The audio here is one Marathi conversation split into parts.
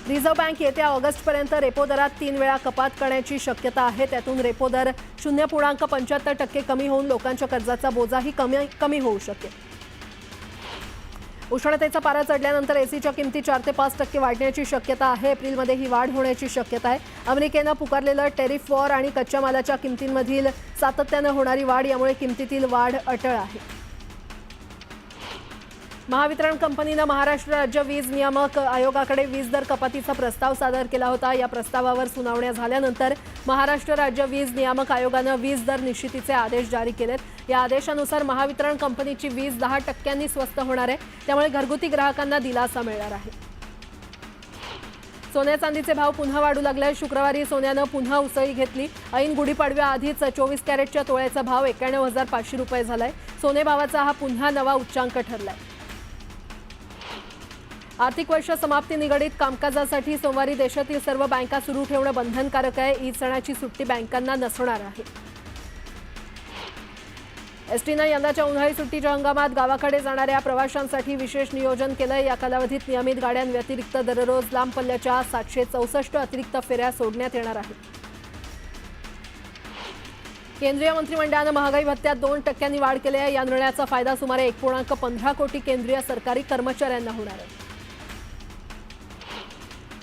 रिझर्व्ह बँक येत्या ऑगस्टपर्यंत रेपो दरात 3 वेळा कपात करण्याची शक्यता आहे। त्यातून रेपो दर 0.75% कमी होऊन लोकांच्या कर्जाचा बोजाही कमी होऊ शकेल। उष्णतेचा पारा चढल्यानंतर एसीच्या किमती 4 ते 5% वाढण्याची शक्यता आहे। एप्रिलमध्ये ही वाढ होण्याची शक्यता आहे। अमेरिकेने पुकारलेलं टेरिफ वॉर आणि कच्च्या मालाच्या किमतींमधील सातत्याने होणारी वाढ यामुळे किमतीतील वाढ अटळ आहे। महावितरण कंपनीने महाराष्ट्र राज्य वीज नियामक आयोगाकडे वीज दर कपातीचा प्रस्ताव सादर केला होता। या प्रस्तावावर सुनावण्या झाल्यानंतर महाराष्ट्र राज्य वीज नियामक आयोगाने वीज दर निश्चितीचे आदेश जारी केलेत। या आदेशानुसार महावितरण कंपनीची वीज 10% स्वस्त होणार आहे। त्यामुळे घरगुती ग्राहकांना दिलासा मिळणार आहे। सोन्या चांदीचे भाव पुन्हा वाढू लागले। शुक्रवारी सोन्याने पुन्हा उसळी घेतली। ऐन गुढीपाडव्याआधीच 24 कॅरेटच्या तोळ्याचा भाव 91,500 रुपये झालाय। सोने भावाचा हा पुन्हा नवा उच्चांक ठरलाय। आर्थिक वर्ष समाप्ती निगडित कामकाजासाठी सोमवारी देशातील सर्व बँका सुरू ठेवणे बंधनकारक आहे। ईद सणाची सुट्टी बँकांना नसणार आहे। एसटीने यंदाच्या उन्हाळी सुट्टीच्या हंगामात गावाकडे जाणाऱ्या प्रवाशांसाठी विशेष नियोजन केलंय। या कालावधीत नियमित गाड्यांव्यतिरिक्त दररोज लांब पल्ल्याच्या 764 अतिरिक्त फेऱ्या सोडण्यात येणार आहेत। केंद्रीय मंत्रिमंडळाने महागाई भत्त्यात 2% वाढ केली आहे। या निर्णयाचा फायदा सुमारे 1.15 कोटी केंद्रीय सरकारी कर्मचाऱ्यांना होणार आहे।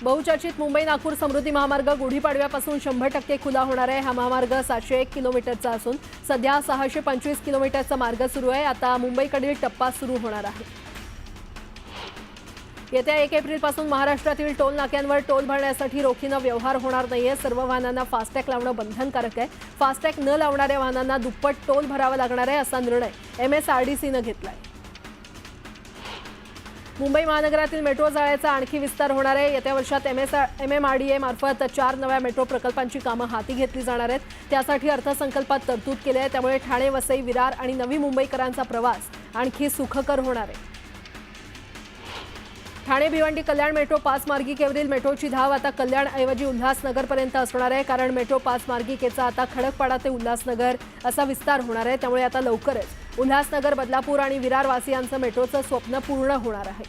बहुचर्चित मुंबई नागपूर समृद्धी महामार्ग गुढीपाडव्यापासून 100% खुला होणार आहे। हा महामार्ग 701 किलोमीटरचा असून सध्या 625 किलोमीटरचा मार्ग सुरू आहे। आता मुंबईकडील टप्पा सुरू होणार आहे। येत्या 1 एप्रिलपासून महाराष्ट्रातील टोल नाक्यांवर टोल भरण्यासाठी रोखीने व्यवहार होणार नाहीये। सर्व वाहनांना फास्टॅग लावणं बंधनकारक आहे। फास्टॅग न लावणाऱ्या वाहनांना दुप्पट टोल भरावा लागणार आहे असा निर्णय MSRDCने घेतलाय। मुंबई महानगरातील मेट्रो जाळ्याचा आणखी विस्तार होणार आहे। येत्या वर्षात MMRDA मार्फत 4 नव्या मेट्रो प्रकल्पांची कामं हाती घेतली जाणार आहेत। त्यासाठी अर्थसंकल्पात तरतूद केली आहे। त्यामुळे ठाणे, वसई, विरार आणि नवी मुंबईकरांचा प्रवास आणखी सुखकर होणार आहे। ठाणे भिवंडी कल्याण मेट्रो 5 मार्गिकेवरील मेट्रोची धाव आता कल्याणऐवजी उल्हासनगरपर्यंत असणार आहे। कारण मेट्रो 5 मार्गिकेचा आता खडकपाडा ते उल्हासनगर असा विस्तार होणार आहे। त्यामुळे आता लवकरच उल्हासनगर, बदलापूर आणि विरार वासियांचं मेट्रोचं स्वप्न पूर्ण होणार आहे।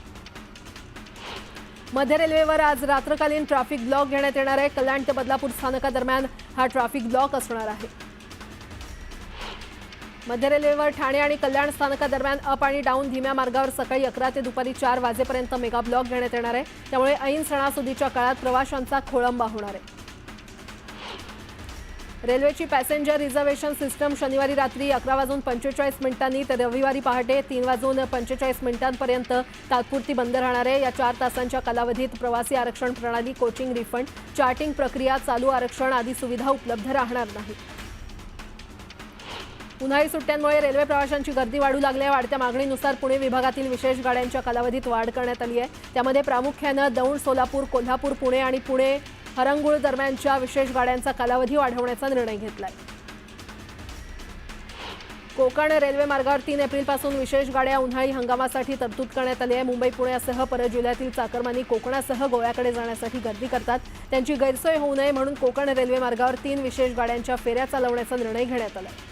मध्य रेल्वेवर आज रात्रकालीन ट्रॅफिक ब्लॉक घेण्यात येणार आहे। कल्याण ते बदलापूर स्थानकादरम्यान हा ट्रॅफिक ब्लॉक असणार आहे। मध्य रेल्वेवर ठाणे आणि कल्याण स्थानकादरम्यान अप आणि डाऊन धीम्या मार्गावर सकाळी 11 ते दुपारी 4 वाजेपर्यंत मेगा ब्लॉक घेण्यात येणार आहे। त्यामुळे ऐन सणासुदीच्या काळात प्रवाशांचा खोळंबा होणार आहे। रेल्वेची पॅसेंजर रिझर्वेशन सिस्टम शनिवारी रात्री 11:45 तर रविवारी पहाटे 3:45 तात्पुरती बंद राहणार आहे। या 4 तासांच्या कालावधीत प्रवासी आरक्षण प्रणाली, कोचिंग, रिफंड, चार्टिंग प्रक्रिया, चालू आरक्षण आदी सुविधा उपलब्ध राहणार नाही। उन्हाळी सुट्ट्यांमुळे रेल्वे प्रवाशांची गर्दी वाढू लागली आहे। वाढत्या मागणीनुसार पुणे विभागातील विशेष गाड्यांच्या कालावधीत वाढ करण्यात आली आहे। त्यामध्ये प्रामुख्याने दौंड, सोलापूर, कोल्हापूर, पुणे आणि पुणे हरंगुळ दरम्यानच्या विशेष गाड्यांचा कालावधी वाढवण्याचा निर्णय घेतलाय। कोकण रेल्वे मार्गावर 3 एप्रिलपासून विशेष गाड्या उन्हाळी हंगामासाठी तरतूद करण्यात आली आहे। मुंबई, पुण्यासह परजिल्ह्यातील चाकरमानी कोकणासह गोव्याकडे जाण्यासाठी गर्दी करतात। त्यांची गैरसोय होऊ नये म्हणून कोकण रेल्वे मार्गावर 3 विशेष गाड्यांच्या फेऱ्या चालवण्याचा निर्णय घेण्यात आला आहे।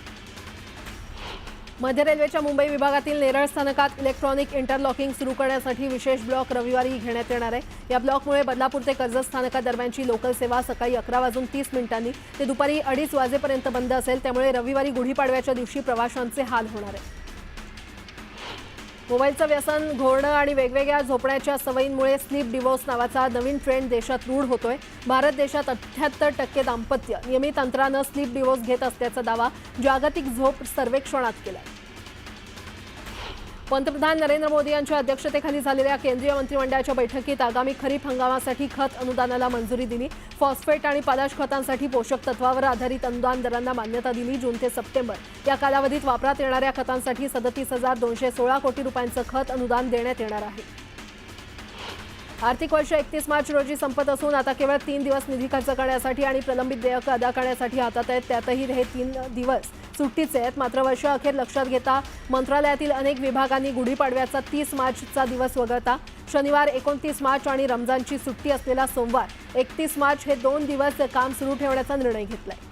मध्य रेल्वेच्या मुंबई विभागातील नेरळ स्थानकात इलेक्ट्रॉनिक इंटरलॉकिंग सुरू करण्यासाठी विशेष ब्लॉक रविवारी घेण्यात येणार आहे। या ब्लॉकमुळे बदलापूर ते कर्जत स्थानकादरम्यानची लोकल सेवा सकाळी 11:30 ते दुपारी 2:30 वाजेपर्यंत बंद असेल। त्यामुळे रविवारी गुढीपाडव्याच्या दिवशी प्रवाशांचे हाल होणार आहे। मोबाईलचं व्यसन, घोळणं आणि वेगवेगळ्या झोपण्याच्या सवयींमुळे स्लीप डिवोर्स नावाचा नवीन ट्रेंड देशात रूढ होतोय। भारत देशात 78% दाम्पत्य नियमित अंतरानं स्लीप डिवोर्स घेत असल्याचा दावा जागतिक झोप सर्वेक्षणात केला। पंतप्रधान नरेंद्र मोदी यांच्या अध्यक्षतेखाली झालेल्या केंद्रीय मंत्रिमंडळाच्या बैठकीत आगामी खरीप हंगामासाठी खत अनुदानाला मंजुरी दिली। फॉस्फेट आणि पोटॅश खतांसाठी पोषक तत्वावर आधारित अनुदान दरांना मान्यता दिली। जून ते सप्टेंबर या कालावधीत वापरात येणाऱ्या खतांसाठी 37,216 कोटी रुपयांचं खत अनुदान देण्यात येणार आहे। आर्थिक वर्ष 31 मार्च रोजी संपत असून आता केवळ 3 दिवस निधी खर्च करण्यासाठी आणि प्रलंबित देयकं अदा करण्यासाठी हातात आहेत। त्यातही हे 3 दिवस सुट्टीचे आहेत। मात्र वर्ष अखेर लक्षात घेता मंत्रालयातील अनेक विभागांनी गुढीपाडव्याचा 30 मार्चचा दिवस वगळता शनिवार 29 मार्च आणि रमजानची सुट्टी असलेला सोमवार 31 मार्च हे 2 दिवस काम सुरू ठेवण्याचा निर्णय घेतलाय।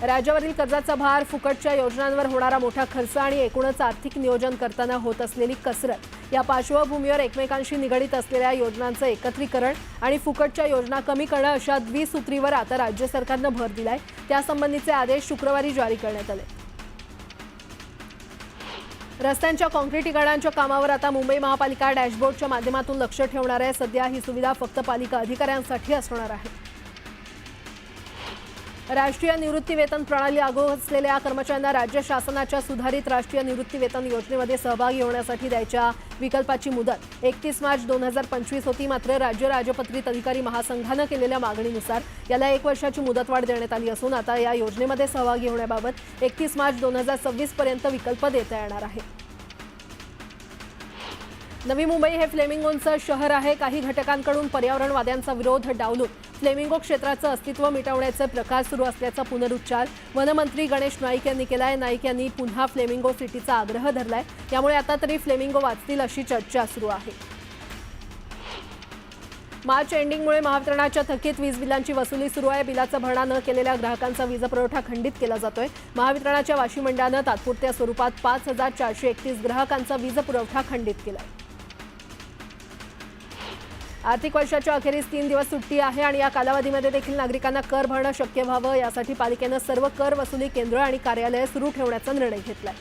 राज्यावरील कर्जाचा भार, फुकटच्या योजनांवर होणारा मोठा खर्च आणि एकूणच आर्थिक नियोजन करताना होत असलेली कसरत या पार्श्वभूमीवर एकमेकांशी निगडीत असलेल्या योजनांचं एकत्रीकरण आणि फुकटच्या योजना कमी करणं अशा द्विसूत्रीवर आता राज्य सरकारनं भर दिलाय। त्यासंबंधीचे आदेश शुक्रवारी जारी करण्यात आले। रस्त्यांच्या काँक्रिटीकरणाच्या कामावर आता मुंबई महापालिका डॅशबोर्डच्या माध्यमातून लक्ष ठेवणार आहे। सध्या ही सुविधा फक्त पालिका अधिकाऱ्यांसाठी असणार आहे। राष्ट्रीय निवृत्ती वेतन प्रणाली लागू असलेल्या कर्मचाऱ्यांना राज्य शासनाच्या सुधारित राष्ट्रीय निवृत्ती वेतन योजनेमध्ये सहभागी होण्यासाठी द्यायच्या विकल्पाची मुदत 31 मार्च 2025 होती। मात्र राज्य राजपत्रित अधिकारी महासंघानं केलेल्या मागणीनुसार याला 1 वर्षाची मुदतवाढ देण्यात आली असून आता या योजनेमध्ये सहभागी होण्याबाबत 31 मार्च 2026 पर्यंत विकल्प देता येणार आहे। नवी मुंबई हे फ्लेमिंगोंचं शहर आहे। काही घटकांकडून पर्यावरणवाद्यांचा विरोध डावलून फ्लेमिंगो क्षेत्राचं अस्तित्व मिटवण्याचे प्रकार सुरू असल्याचा पुनरुच्चार वनमंत्री गणेश नाईक यांनी केलाय। नाईक यांनी पुन्हा फ्लेमिंगो सिटीचा आग्रह धरलाय। त्यामुळे आता तरी फ्लेमिंगो वाचतील अशी चर्चा सुरू आहे। मार्च एंडिंगमुळे महावितरणाच्या थकीत वीज बिलांची वसुली सुरू आहे। बिलाचा भरणा न केलेल्या ग्राहकांचा वीज पुरवठा खंडित केला जातोय। महावितरणाच्या वाशी मंडळानं तात्पुरत्या स्वरूपात 5431 ग्राहकांचा वीज पुरवठा खंडित केलाय। आर्थिक वर्षाच्या अखेरीस 3 दिवस सुट्टी आहे आणि या कालावधीमध्ये देखील नागरिकांना कर भरणं शक्य व्हावं यासाठी पालिकेनं सर्व कर वसुली केंद्र आणि कार्यालये सुरू ठेवण्याचा निर्णय घेतलाय।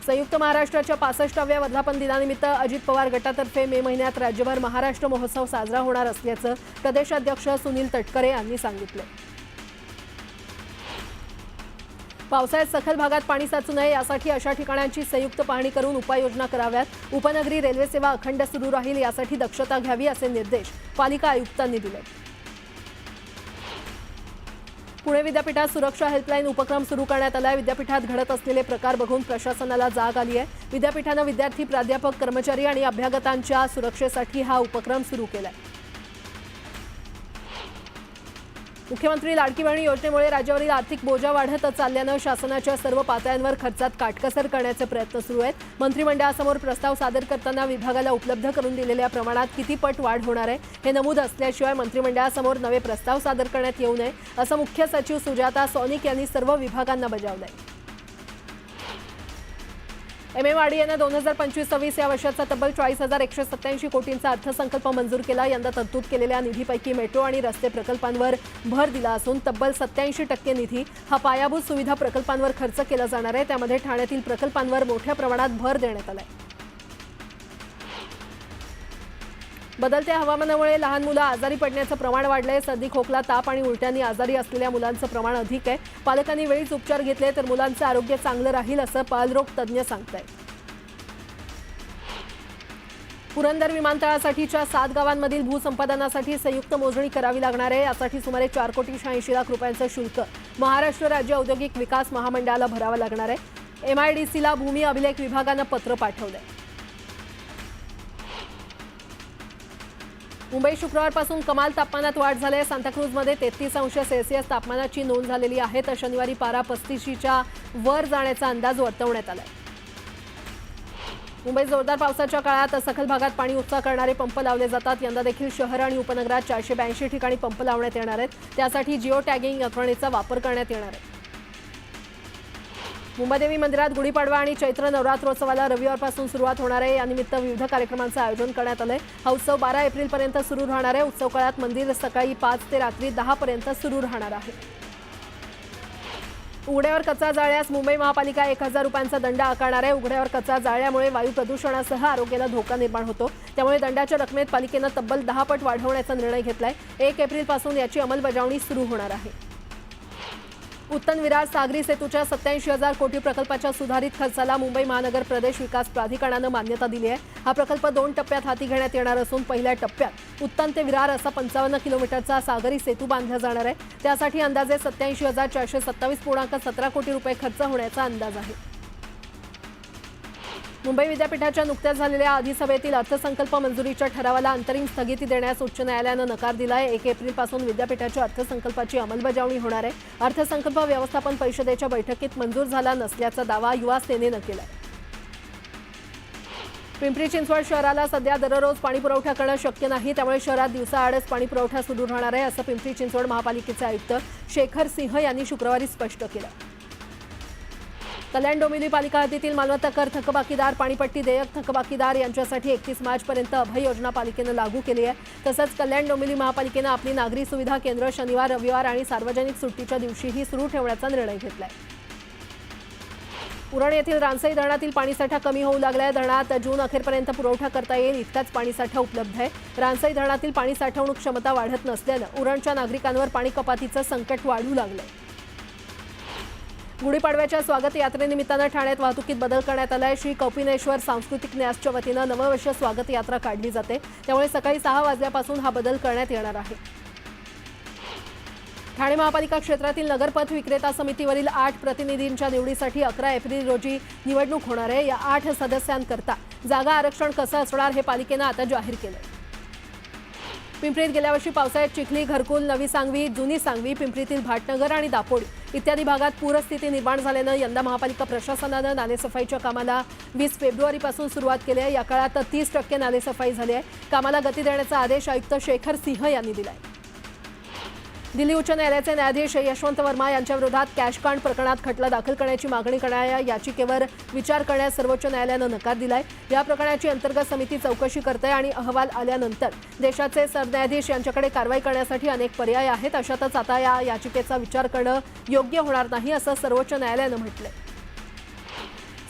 संयुक्त महाराष्ट्राच्या 65व्या वर्धापन दिनानिमित्त अजित पवार गटातर्फे मे महिन्यात राज्यभर महाराष्ट्र महोत्सव साजरा होणार असल्याचं प्रदेशाध्यक्ष सुनील तटकरे यांनी सांगितलं। पावसाळ्यात सखल भागात पाणी साचू नये यासाठी अशा ठिकाणांची संयुक्त पाहणी करून उपाययोजना कराव्यात। उपनगरी रेल्वे सेवा अखंड सुरू राहील यासाठी दक्षता घ्यावी असे निर्देश पालिका आयुक्तांनी दिले। पुणे विद्यापीठात सुरक्षा हेल्पलाईन उपक्रम सुरू करण्यात आलाय। विद्यापीठात घडत असलेले प्रकार बघून प्रशासनाला जाग आली आहे। विद्यापीठानं विद्यार्थी, प्राध्यापक, कर्मचारी आणि अभ्यागतांच्या सुरक्षेसाठी हा उपक्रम सुरू केलाय। मुख्यमंत्री लाडकी बहीण योजनेमुळे राज्यावरील आर्थिक बोजा वाढत चालल्यानं शासनाच्या सर्व पातळ्यांवर खर्चात काटकसर करण्याचे प्रयत्न सुरू आहेत। मंत्रिमंडळासमोर प्रस्ताव सादर करताना विभागाला उपलब्ध करून दिलेल्या प्रमाणात किती पट वाढ होणार आहे हे नमूद असल्याशिवाय मंत्रिमंडळासमोर नवे प्रस्ताव सादर करण्यात येऊ नये असं मुख्य सचिव सुजाता सौनिक यांनी सर्व विभागांना बजावलंय। MMRDAनं 2025-26 या वर्षाचा तब्बल 40,187 कोटींचा अर्थसंकल्प मंजूर केला। यंदा तरतूद केलेल्या निधीपैकी मेट्रो आणि रस्ते प्रकल्पांवर भर दिला असून तब्बल 87% निधी हा पायाभूत सुविधा प्रकल्पांवर खर्च केला जाणार आहे। त्यामध्ये ठाण्यातील प्रकल्पांवर मोठ्या प्रमाणात भर देण्यात आलाय। बदलत्या हवामानामुळे लहान मुलं आजारी पडण्याचं प्रमाण वाढलंय। सर्दी, खोकला, ताप आणि उलट्यांनी आजारी असलेल्या मुलांचं प्रमाण अधिक आहे। पालकांनी वेळीच उपचार घेतले तर मुलांचं आरोग्य चांगलं राहील असं बालरोग तज्ज्ञ सांगतायत। पुरंदर विमानतळासाठीच्या 7 गावांमधील भूसंपादनासाठी संयुक्त मोजणी करावी लागणार आहे। यासाठी सुमारे 4,86,00,000 रुपयांचं शुल्क महाराष्ट्र राज्य औद्योगिक विकास महामंडळाला भरावं लागणार आहे। MIDCला भूमी अभिलेख विभागानं पत्र पाठवलंय। मुंबईत शुक्रवारपासून कमाल तापमानात वाढ झाली आहे। सांताक्रूजमध्ये 33°C तापमानाची नोंद झालेली आहे तर शनिवारी पारा 35च्या वर जाण्याचा अंदाज वर्तवण्यात आलाय। मुंबईत जोरदार पावसाच्या काळात सखल भागात पाणी उपसा करणारे पंप लावले जातात। यंदा देखील शहर आणि उपनगरात 482 ठिकाणी पंप लावण्यात येणार आहेत। त्यासाठी जिओ टॅगिंग यंत्रणेचा वापर करण्यात येणार आहे। मुंबादेवी मंदिरात गुढीपाडवा आणि चैत्र नवरात्रोत्सवाला रविवारपासून सुरुवात होणार आहे। यानिमित्त विविध कार्यक्रमांचं आयोजन करण्यात आलंय। हा उत्सव 12 एप्रिलपर्यंत सुरू राहणार आहे। उत्सव काळात मंदिर सकाळी 5 ते रात्री 10 पर्यंत सुरू राहणार आहे। उघड्यावर कचरा जाळल्यास मुंबई महापालिका 1,000 रुपयांचा दंड आकारणार आहे। उघड्यावर कचरा जाळल्यामुळे वायू प्रदूषणासह आरोग्याला धोका निर्माण होतो। त्यामुळे दंडाच्या रकमेत पालिकेनं तब्बल 10 पट वाढवण्याचा निर्णय घेतलाय। 1 एप्रिलपासून याची अंमलबजावणी सुरू होणार आहे। उत्तन विरार सागरी सेतूच्या 87,000 कोटी प्रकल्पाच्या सुधारित खर्चाला मुंबई महानगर प्रदेश विकास प्राधिकरणानं मान्यता दिली आहे। हा प्रकल्प 2 टप्प्यात हाती घेण्यात येणार असून पहिल्या टप्प्यात उत्तन ते विरार असा 55 किलोमीटरचा सागरी सेतू बांधला जाणार आहे। त्यासाठी अंदाजे 87,427.17 कोटी रुपये खर्च होण्याचा अंदाज आहे। मुंबई विद्यापीठाच्या नुकत्याच झालेल्या अधिसभेतील अर्थसंकल्प मंजुरीच्या ठरावाला अंतरिम स्थगिती देण्यास उच्च न्यायालयानं नकार दिलाय। 1 एप्रिलपासून विद्यापीठाच्या अर्थसंकल्पाची अंमलबजावणी होणार आहे। अर्थसंकल्प व्यवस्थापन परिषदेच्या बैठकीत मंजूर झाला नसल्याचा दावा युवा सेनेनं केलाय। पिंपरी चिंचवड शहराला सध्या दररोज पाणी पुरवठा करणं शक्य नाही, त्यामुळे शहरात दिवसाआडच पाणी पुरवठा सुरू राहणार आहे, असं पिंपरी चिंचवड महापालिकेचे आयुक्त शेखर सिंह यांनी शुक्रवारी स्पष्ट केलं. कल्याण डोंबिवली पालिका हद्दीतील मालमत्ता कर थकबाकीदार, पाणीपट्टी देयक थकबाकीदार यांच्यासाठी 31 मार्चपर्यंत अभय योजना पालिकेनं लागू केली आहे. तसंच कल्याण डोंबिवली महापालिकेनं आपली नागरी सुविधा केंद्र शनिवार, रविवार आणि सार्वजनिक सुट्टीच्या दिवशीही सुरू ठेवण्याचा निर्णय घेतलाय. उरण येथील रानसई धरणातील पाणीसाठा कमी होऊ लागलाय. धरणात जून अखेरपर्यंत पुरवठा करता येईल इतकाच पाणीसाठा उपलब्ध आहे. रानसई धरणातील पाणी साठवणूक क्षमता वाढत नसल्यानं उरणच्या नागरिकांवर पाणी कपातीचं संकट वाढू लागलंय. गुढीपाडव्याच्या स्वागत यात्रेनिमित्तानं ठाण्यात वाहतुकीत बदल करण्यात आलाय. श्री कौपिनेश्वर सांस्कृतिक न्यासच्या वतीनं नववर्ष स्वागत यात्रा काढली जाते, त्यामुळे सकाळी 6 वाजल्यापासून हा बदल करण्यात येणार आहे. ठाणे महापालिका क्षेत्रातील नगरपथ विक्रेता समितीवरील 8 प्रतिनिधींच्या निवडीसाठी 11 एप्रिल रोजी निवडणूक होणार आहे. या 8 सदस्यांकरता जागा आरक्षण कसं असणार हे पालिकेनं आता जाहीर केलंय. पिंपरीत गेल्या वर्षी पावसाळ्यात चिखली, घरकुल, नवी सांगवी, जुनी सांगवी, पिंपरीतील भाटनगर आणि दापोडी इत्यादी भागात पूरस्थिती निर्माण झाल्यानं यंदा महापालिका प्रशासनानं नालेसफाईच्या कामाला 20 फेब्रुवारीपासून सुरुवात केली आहे. या काळात 30% नालेसफाई झाली आहे. कामाला गती देण्याचा आदेश आयुक्त शेखर सिंह यांनी दिला आहे. दिल्ली उच्च न्यायालयाचे न्यायाधीश यशवंत वर्मा यांच्या विरोधात कॅशकांड प्रकरणात खटला दाखल करण्याची मागणी करणाऱ्या याचिकेवर विचार करण्यास सर्वोच्च न्यायालयानं नकार दिलाय. या प्रकरणाची अंतर्गत समिती चौकशी करते आणि अहवाल आल्यानंतर देशाचे सरन्यायाधीश यांच्याकडे कारवाई करण्यासाठी अनेक पर्याय आहेत. अशातच आता या याचिकेचा विचार करणं योग्य होणार नाही, असं सर्वोच्च न्यायालयानं म्हटलंय.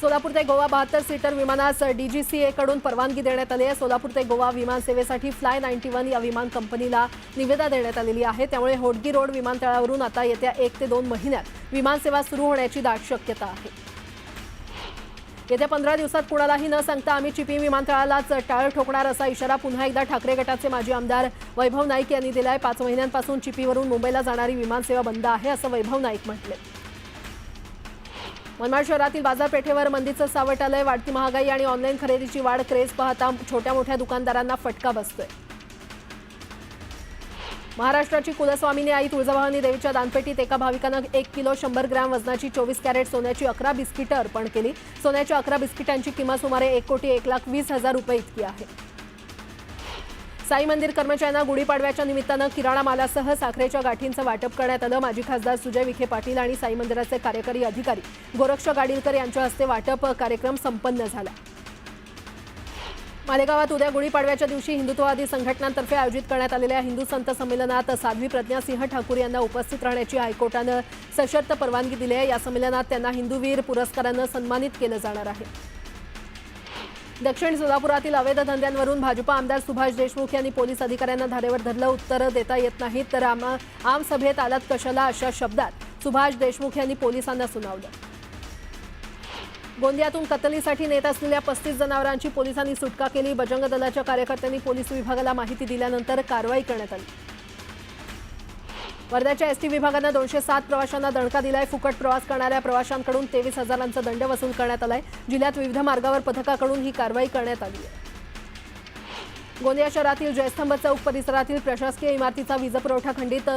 सोलापूर ते गोवा 72 सीटर विमानास DGCA कडून परवानगी देण्यात आली आहे. सोलापूर ते गोवा विमान सेवेसाठी फ्लाय 91 या विमान कंपनीला निविदा देण्यात आलेली आहे. त्यामुळे होडगी रोड विमानतळावरून आता येत्या 1 ते 2 महिन्यात विमानसेवा सुरू होण्याची दाट शक्यता आहे. येत्या 15 दिवसात कुणालाही न सांगता आम्ही चिपी विमानतळालाच टाळ ठोकणार, असा इशारा पुन्हा एकदा ठाकरे गटाचे माजी आमदार वैभव नाईक यांनी दिलाय. 5 महिन्यांपासून चिपीवरून मुंबईला जाणारी विमानसेवा बंद आहे, असं वैभव नाईक म्हटले. मनमाड शहरातील बाजारपेठेवर मंदीचं सावट आलंय. वाढती महागाई आणि ऑनलाईन खरेदीची वाढ क्रेज पाहता छोट्या मोठ्या दुकानदारांना फटका बसतोय. महाराष्ट्राची कुलस्वामिनी आई तुळजाभवानी देवीच्या दानपेटीत एका भाविकानं 1 किलो 100 ग्रॅम वजनाची 24 कॅरेट सोन्याची 11 बिस्किटं अर्पण केली. सोन्याच्या 11 बिस्किटांची किंमत सुमारे 1,01,20,000 रुपये इतकी आहे. साई मंदिर कर्मचाऱ्यांना गुढीपाडव्याच्या निमित्तानं किराणा मालासह साखरेच्या गाठींचं वाटप करण्यात आलं. माजी खासदार सुजय विखे पाटील आणि साई मंदिराचे कार्यकारी अधिकारी गोरक्ष गाडीलकर यांच्या हस्ते वाटप कार्यक्रम संपन्न झाला. मालेगावात उद्या गुढीपाडव्याच्या दिवशी हिंदुत्ववादी संघटनांतर्फे आयोजित करण्यात आलेल्या हिंदू संत संमेलनात साध्वी प्रज्ञासिंह ठाकूर यांना उपस्थित राहण्याची हायकोर्टानं सशर्त परवानगी दिली आहे. या संमेलनात त्यांना हिंदूवीर पुरस्कारानं सन्मानित केलं जाणार आहे. दक्षिण सोलापुरातील अवैध धंद्यांवरून भाजपा आमदार सुभाष देशमुख यांनी पोलीस अधिकाऱ्यांना धारेवर धरलं. उत्तरं देता येत नाहीत तर आम सभेत आलात कशाला, अशा शब्दात सुभाष देशमुख यांनी पोलिसांना सुनावलं. गोंदियातून कत्तलीसाठी नेत असलेल्या 35 जनावरांची पोलिसांनी सुटका केली. बजरंग दलाच्या कार्यकर्त्यांनी पोलीस विभागाला माहिती दिल्यानंतर कारवाई करण्यात आली. वर्ध्याच्या एसटी विभागानं 207 प्रवाशांना दणका दिलाय. फुकट प्रवास करणाऱ्या प्रवाशांकडून 23,000चा दंड वसूल करण्यात आलाय. जिल्ह्यात विविध मार्गावर पथकाकडून ही कारवाई करण्यात आली आहे. गोंदिया शहरातील जयस्तंभ चौक परिसरातील प्रशासकीय इमारतीचा वीजपुरवठा खंडित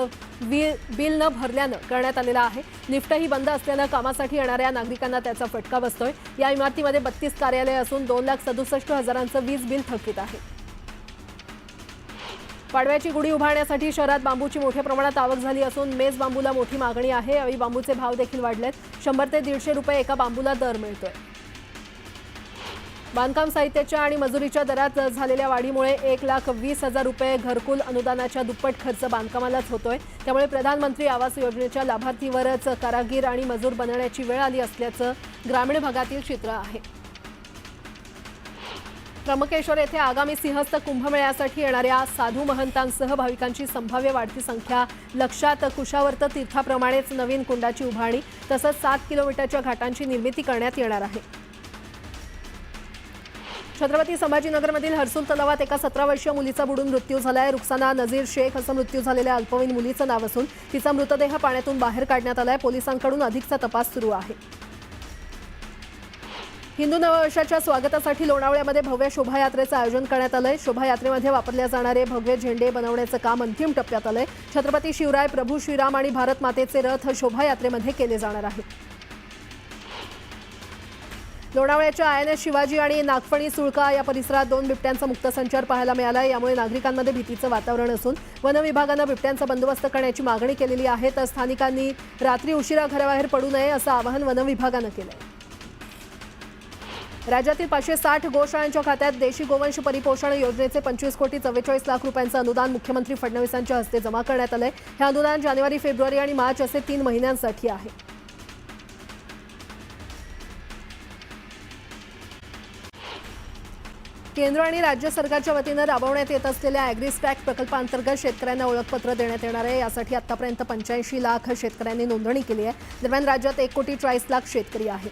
बिल न भरल्यानं करण्यात आलेला आहे. लिफ्टही बंद असल्यानं कामासाठी येणाऱ्या नागरिकांना त्याचा फटका बसतोय. या इमारतीमध्ये 32 कार्यालय असून 2,67,000चं वीज बिल थकीत आहे. पाडव्याची गुढी उभारण्यासाठी शहरात बांबूची मोठ्या प्रमाणात आवक झाली असून मेज बांबूला मोठी मागणी आहे. यावेळी बांबूचे भाव देखील वाढलेत. 100 ते 150 रुपये एका बांबूला दर मिळतोय. बांधकाम साहित्याच्या आणि मजुरीच्या दरात झालेल्या वाढीमुळे 1,20,000 रुपये घरकुल अनुदानाच्या दुप्पट खर्च बांधकामालाच होतोय. त्यामुळे प्रधानमंत्री आवास योजनेच्या लाभार्थीवरच कारागीर आणि मजूर बनण्याची वेळ आली असल्याचं ग्रामीण भागातील चित्र आहे. त्र्यंबकेश्वर येथे आगामी सिंहस्थ कुंभमेळ्यासाठी येणाऱ्या साधू महंतांसह भाविकांची संभाव्य वाढती संख्या लक्षात कुशावर्त तीर्थाप्रमाणेच नवीन कुंडाची उभारणी तसंच 7 किलोमीटरच्या घाटांची निर्मिती करण्यात येणार आहे. छत्रपती संभाजीनगरमधील हर्सुल तलावात एका 17 वर्षीय मुलीचा बुडून मृत्यू झालाय. रुक्साना नजीर शेख असं मृत्यू झालेल्या अल्पवयीन मुलीचं नाव असून तिचा मृतदेह पाण्यातून बाहेर काढण्यात आलाय. पोलिसांकडून अधिकचा तपास सुरू आहे. हिंदू नववर्षाच्या स्वागतासाठी लोणावळ्यामध्ये भव्य शोभायात्रेचं आयोजन करण्यात आलंय. शोभायात्रेमध्ये वापरल्या जाणारे भव्य झेंडे बनवण्याचं काम अंतिम टप्प्यात आलंय. छत्रपती शिवराय, प्रभू श्रीराम आणि भारत मातेचे रथ शोभायात्रेमध्ये केले जाणार आहेत. लोणावळ्याच्या INS शिवाजी आणि नागफणी सुळका या परिसरात 2 बिबट्यांचा मुक्त संचार पाहायला मिळाला. यामुळे नागरिकांमध्ये भीतीचं वातावरण असून वन विभागानं बिबट्यांचा बंदोबस्त करण्याची मागणी केलेली आहे. तर स्थानिकांनी रात्री उशिरा घराबाहेर पडू नये असं आवाहन वन विभागानं केलंय. राज्यातील 560 गोशाळांच्या खात्यात देशी गोवंश परिपोषण योजनेचे 25 कोटी 44 लाख रुपयांचं अनुदान मुख्यमंत्री फडणवीसांच्या हस्ते जमा करण्यात आलंय. हे अनुदान जानेवारी, फेब्रुवारी आणि मार्च असे 3 महिन्यांसाठी आहे. केंद्र आणि राज्य सरकारच्या वतीनं राबवण्यात येत असलेल्या ॲग्रीस्टॅक प्रकल्पांतर्गत शेतकऱ्यांना ओळखपत्र देण्यात येणार आहे. यासाठी आतापर्यंत 85 लाख शेतकऱ्यांनी नोंदणी केली आहे. दरम्यान राज्यात 1 कोटी 40 लाख शेतकरी आहेत.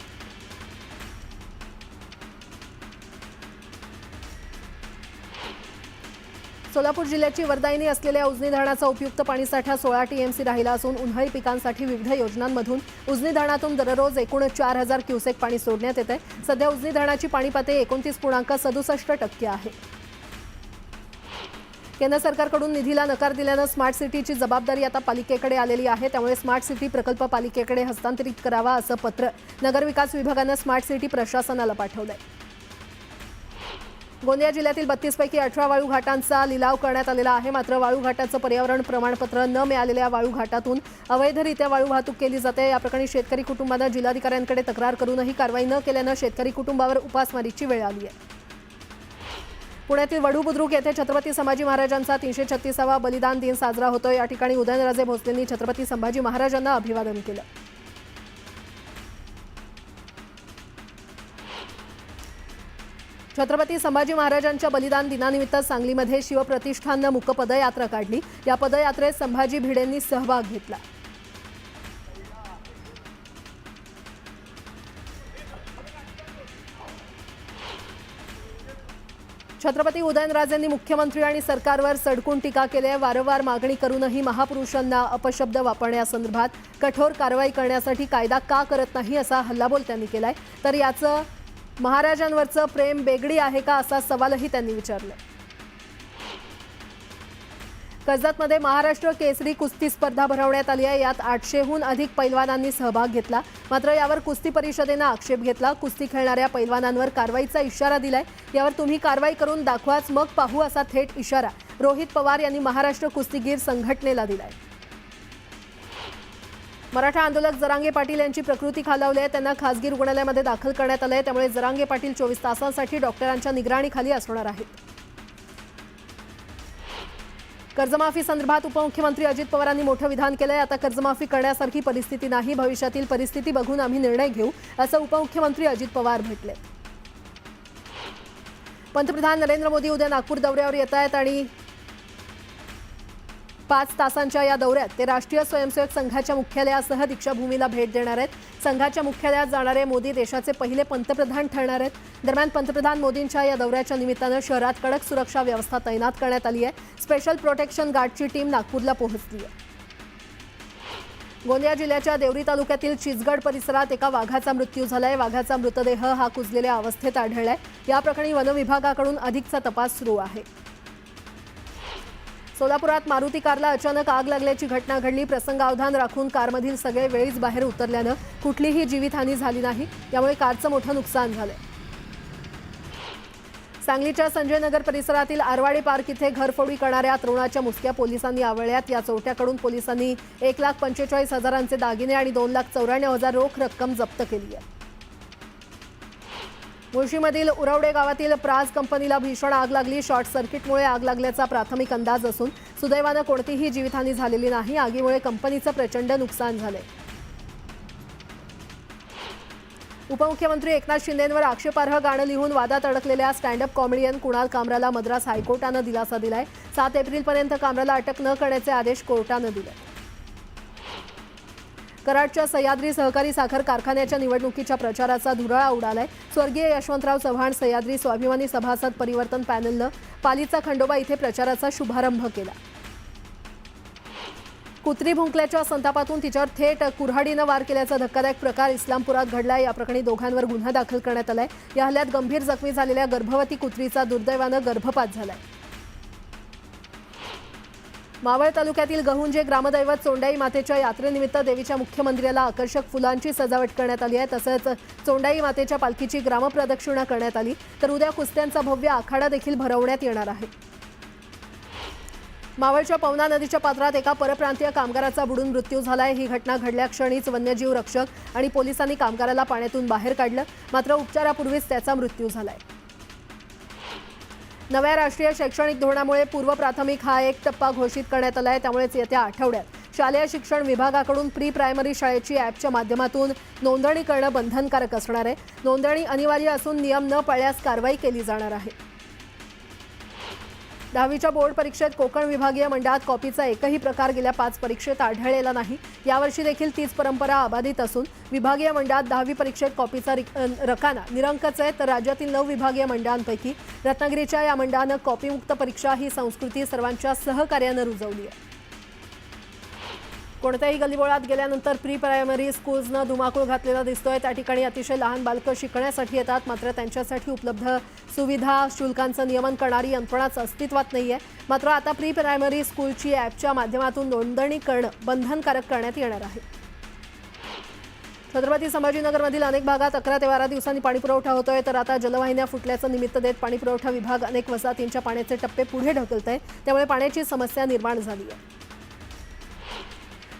सोलापूर जिल्ह्याची वरदायिनी असलेल्या उजनी धरणाचा उपयुक्त पाणीसाठा 16 TMC राहिला असून उन्हाळी पिकांसाठी विविध योजनांमधून उजनी धरणातून दररोज एकूण 4000 क्युसेक पाणी सोडण्यात येते. सध्या उजनी धरणाची पाणी पातळी 29.67% आहे. केंद्र सरकारकडून निधीला नकार दिल्यानं स्मार्ट सिटीची जबाबदारी आता पालिकेकडे आलेली आहे. त्यामुळे स्मार्ट सिटी प्रकल्प पालिकेकडे हस्तांतरित करावा असं पत्र नगरविकास विभागानं स्मार्ट सिटी प्रशासनाला पाठवलंय. गोंदिया जिल्ह्यातील 32 पैकी 18 वाळू घाटांचा लिलाव करण्यात आलेला आहे. मात्र वाळू घाटाचं पर्यावरण प्रमाणपत्र न मिळालेल्या वाळू घाटातून अवैधरित्या वाळू वाहतूक केली जाते. या प्रकरणी शेतकरी कुटुंबानं जिल्हाधिकाऱ्यांकडे तक्रार करूनही कारवाई न केल्यानं शेतकरी कुटुंबावर उपासमारीची वेळ आली आहे. पुण्यातील वढू बुद्रुक येथे छत्रपती संभाजी महाराजांचा 336वा बलिदान दिन साजरा होतोय. या ठिकाणी उदयनराजे भोसलेंनी छत्रपती संभाजी महाराजांना अभिवादन केलं. छत्रपती संभाजी महाराजांच्या बलिदान दिनानिमित्त सांगलीमध्ये शिवप्रतिष्ठाननं मूक पदयात्रा काढली. या पदयात्रेत संभाजी भिडेंनी सहभाग घेतला. छत्रपती उदयनराजेंनी मुख्यमंत्री आणि सरकारवर सडकून टीका केली आहे. वारंवार मागणी करूनही महापुरुषांना अपशब्द वापरण्यासंदर्भात कठोर कारवाई करण्यासाठी कायदा का करत नाही असा हल्लाबोल त्यांनी केलाय. तर याचं महाराजांवरचं प्रेम बेगडी आहे का असा सवालही त्यांनी विचारला. कर्जतमध्ये महाराष्ट्र केसरी कुस्ती स्पर्धा भरवण्यात आली आहे. यात 800हून अधिक पैलवानांनी सहभाग घेतला. मात्र यावर कुस्ती परिषदेनं आक्षेप घेतला. कुस्ती खेळणाऱ्या पैलवानांवर कारवाईचा इशारा दिलाय. यावर तुम्ही कारवाई करून दाखवाच मग पाहू असा थेट इशारा रोहित पवार यांनी महाराष्ट्र कुस्तीगीर संघटनेला दिलाय. मराठा आंदोलक जरांगे पाटील यांची प्रकृती खालावली आहे. त्यांना खासगी रुग्णालयामध्ये दाखल करण्यात आलं आहे. त्यामुळे जरांगे पाटील 24 तासांसाठी डॉक्टरांच्या निगराणीखाली असणार आहेत. कर्जमाफी संदर्भात उपमुख्यमंत्री अजित पवारांनी मोठं विधान केलंय. आता कर्जमाफी करण्यासारखी परिस्थिती नाही. भविष्यातील परिस्थिती बघून आम्ही निर्णय घेऊ असं उपमुख्यमंत्री अजित पवार म्हटले. पंतप्रधान नरेंद्र मोदी उद्या नागपूर दौऱ्यावर येत आहेत आणि 5 तासांच्या या दौऱ्यात ते राष्ट्रीय स्वयंसेवक संघाच्या मुख्यालयासह दीक्षाभूमीला भेट देणार आहेत. संघाच्या मुख्यालयात जाणारे मोदी देशाचे पहिले पंतप्रधान ठरणार आहेत. दरम्यान पंतप्रधान मोदींच्या या दौऱ्याच्या निमित्तानं शहरात कडक सुरक्षा व्यवस्था तैनात करण्यात आली आहे. स्पेशल प्रोटेक्शन गार्डची टीम नागपूरला पोहोचली आहे. गोंदिया जिल्ह्याच्या देवरी तालुक्यातील चिचगड परिसरात एका वाघाचा मृत्यू झालाय. वाघाचा मृतदेह हा कुजलेल्या अवस्थेत आढळलाय. या प्रकरणी वन विभागाकडून अधिकचा तपास सुरू आहे. सोलापुरात मारुती कारला अचानक आग लागल्याची घटना घडली. प्रसंगावधान राखून कारमधील सगळे वेळीच बाहेर उतरल्यानं कुठलीही जीवितहानी झाली नाही. यामुळे कारचं मोठं नुकसान झालंय. सांगलीच्या संजय नगर परिसरातील आरवाडी पार्क इथे घरफोडी करणाऱ्या तरुणाच्या मुसक्या पोलिसांनी आवळल्यात. या चोरट्याकडून पोलिसांनी 1,45,000चे दागिने आणि 2,94,000 रोख रक्कम जप्त केली आहे. मुळशीमधील उरवडे गावातील प्राज कंपनीला भीषण आग लागली. शॉर्ट सर्किटमुळे आग लागल्याचा प्राथमिक अंदाज असून सुदैवानं कोणतीही जीवितहानी झालेली नाही. आगीमुळे कंपनीचं प्रचंड नुकसान झालंय. उपमुख्यमंत्री एकनाथ शिंदेंवर आक्षेपार्ह गाणं लिहून वादात अडकलेल्या स्टँडअप कॉमेडियन कुणाल कामराला मद्रास हायकोर्टानं दिलासा दिलाय. 7 एप्रिलपर्यंत कामराला अटक न करण्याचे आदेश कोर्टानं दिले. कराडच्या सह्याद्री सहकारी साखर कारखान्याच्या निवडणुकीच्या प्रचाराचा धुराळा उडालाय. स्वर्गीय यशवंतराव चव्हाण सह्याद्री स्वाभिमानी सभासद परिवर्तन पॅनलनं पालीचा खंडोबा इथे प्रचाराचा शुभारंभ केला. कुत्री भुंकल्याच्या संतापातून तिच्यावर थेट कुऱ्हाडीनं वार केल्याचा धक्कादायक प्रकार इस्लामपुरात घडलाय. या प्रकरणी दोघांवर गुन्हा दाखल करण्यात आलाय. या हल्ल्यात गंभीर जखमी झालेल्या गर्भवती कुत्रीचा दुर्दैवानं गर्भपात झालाय. मावळ तालुक्यातील गहुंजे ग्रामदैवत चोंडाई मातेच्या यात्रेनिमित्त देवीच्या मुख्य मंदिराला आकर्षक फुलांची सजावट करण्यात आली आहे। तसेच चोंडाई मातेच्या पालखीची ग्रामप्रदक्षिणा करण्यात आली, तर उद्या कुस्त्यांचा भव्य आखाडा देखील भरवण्यात येणार आहे। मावळच्या पवना नदीच्या पात्रात एका परप्रांतीय कामगाराचा बुडून मृत्यू झालाय। ही घटना घडल्या क्षणीच वन्यजीव रक्षक आणि पोलिसांनी कामगाराला पाण्यातून बाहेर काढलं, मात्र उपचारापूर्वीच त्याचा मृत्यू झालाय। नव्या राष्ट्रीय शैक्षणिक धोरणामुळे पूर्व प्राथमिक हा एक टप्पा घोषित करण्यात आला आहे। त्यामुळेच येत्या आठवड्यात शालेय शिक्षण विभागाकडून प्री प्रायमरी शाळेची ॲपच्या माध्यमातून नोंदणी करणं बंधनकारक असणार आहे। नोंदणी अनिवार्य असून नियम न पाळल्यास कारवाई केली जाणार आहे। 10वीच्या बोर्ड परीक्षेत कोकण विभागीय मंडळात कॉपीचा एकही प्रकार गेल्या 5 परीक्षेत आढळलेला नाही। यावर्षी देखील तीच परंपरा अबाधित असून विभागीय मंडळात 10वी परीक्षेत कॉपीचा रकाना निरंकच आहे। तर राज्यातील 9 विभागीय मंडळांपैकी रत्नागिरीच्या या मंडळानं कॉपीमुक्त परीक्षा ही संस्कृती सर्वांच्या सहकार्यानं रुजवली आहे। कोणत्याही गल्लीबोळात गेल्यानंतर प्री प्रायमरी स्कूल्सनं धुमाकूळ घातलेला दिसतोय। त्या ठिकाणी अतिशय लहान बालकं शिकण्यासाठी येतात, मात्र त्यांच्यासाठी उपलब्ध सुविधा शुल्कांचं नियमन करणारी यंत्रणाच अस्तित्वात नाहीये। मात्र आता प्री प्रायमरी स्कूलची ॲपच्या माध्यमातून नोंदणी करणं बंधनकारक करण्यात येणार आहे। छत्रपती संभाजीनगरमधील अनेक भागात 11 ते 12 दिवसांनी पाणीपुरवठा होतोय, तर आता जलवाहिन्या फुटल्याचं निमित्त देत पाणीपुरवठा विभाग अनेक वसाहतींच्या पाण्याचे टप्पे पुढे ढकलतंय, त्यामुळे पाण्याची समस्या निर्माण झाली आहे।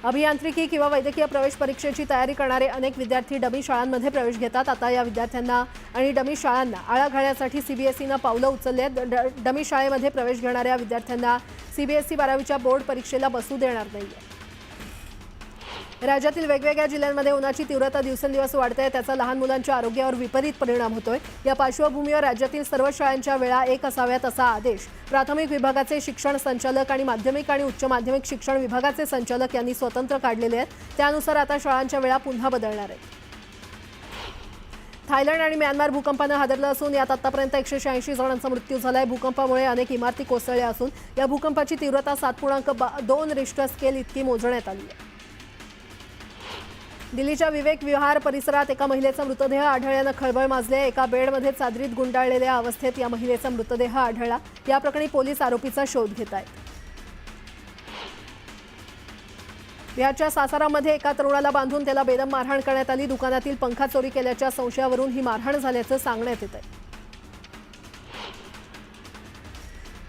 अभियांत्रिकी किंवा वैद्यकीय प्रवेश परीक्षेची तयारी करणारे अनेक विद्यार्थी डमी शाळांमध्ये प्रवेश घेतात। आता या विद्यार्थ्यांना आणि डमी शाळांना आळा घालण्यासाठी सीबीएसईनं पावलं उचलली आहेत। डमी शाळेमध्ये प्रवेश घेणाऱ्या विद्यार्थ्यांना सीबीएसई 12वीच्या बोर्ड परीक्षेला बसू देणार नाहीये। राज्यातील वेगवेगळ्या जिल्ह्यांमध्ये उन्हाची तीव्रता दिवसेंदिवस वाढते, त्याचा लहान मुलांच्या आरोग्यावर विपरीत परिणाम होतोय। या पार्श्वभूमीवर राज्यातील सर्व शाळांच्या वेळा एक असाव्यात असा आदेश प्राथमिक विभागाचे शिक्षण संचालक आणि माध्यमिक आणि उच्च माध्यमिक शिक्षण विभागाचे संचालक यांनी स्वतंत्र काढलेले आहेत। त्यानुसार आता शाळांच्या वेळा पुन्हा बदलणार आहेत। थायलंड आणि म्यानमार भूकंपानं हादरलं असून यात आतापर्यंत 186 जणांचा मृत्यू झालाय। भूकंपामुळे अनेक इमारती कोसळल्या असून या भूकंपाची तीव्रता 7.2 रिश्टर स्केल इतकी मोजण्यात आली आहे। दिल्लीच्या विवेक विहार परिसरात एका महिलेचा मृतदेह आढळल्यानं खळबळ माजली आहे। एका बेडमध्ये चादरीत गुंडाळलेल्या अवस्थेत या महिलेचा मृतदेह आढळला। या प्रकरणी पोलीस आरोपीचा शोध घेत आहेत। बिहारच्या सासाराममध्ये एका तरुणाला बांधून त्याला बेदम मारहाण करण्यात आली। दुकानातील पंखा चोरी केल्याच्या संशयावरून ही मारहाण झाल्याचं सांगण्यात येत आहे।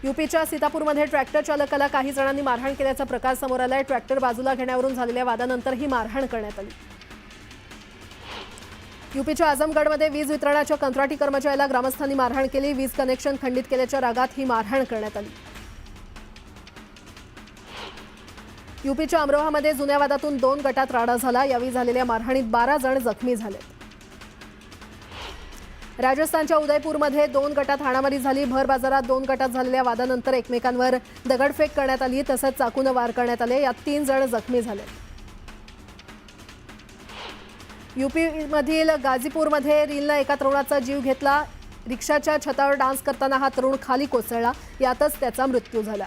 यूपीच्या सीतापूरमध्ये ट्रॅक्टर चालकाला काही जणांनी मारहाण केल्याचा प्रकार समोर आलाय। ट्रॅक्टर बाजूला घेण्यावरून झालेल्या वादानंतर ही मारहाण करण्यात आली। यूपीच्या आझमगडमध्ये वीज वितरणाच्या कंत्राटी कर्मचाऱ्याला ग्रामस्थांनी मारहाण केली। वीज कनेक्शन खंडित केल्याच्या रागात ही मारहाण करण्यात आली। यूपीच्या अमरोहामध्ये जुन्या वादातून 2 गटात राडा झाला। यावेळी झालेल्या मारहाणीत 12 जण जखमी झाले। राजस्थानच्या उदयपूरमध्ये 2 गटात हाणामारी झाली। भर बाजारात 2 गटात झालेल्या वादानंतर एकमेकांवर दगडफेक करण्यात आली, तसंच चाकूने वार करण्यात आले। यात 3 जण जखमी झाले। यूपीमधील गाझीपूरमध्ये रीलनं एका तरुणाचा जीव घेतला। रिक्षाच्या छतावर डान्स करताना हा तरुण खाली कोसळला, यातच त्याचा मृत्यू झाला।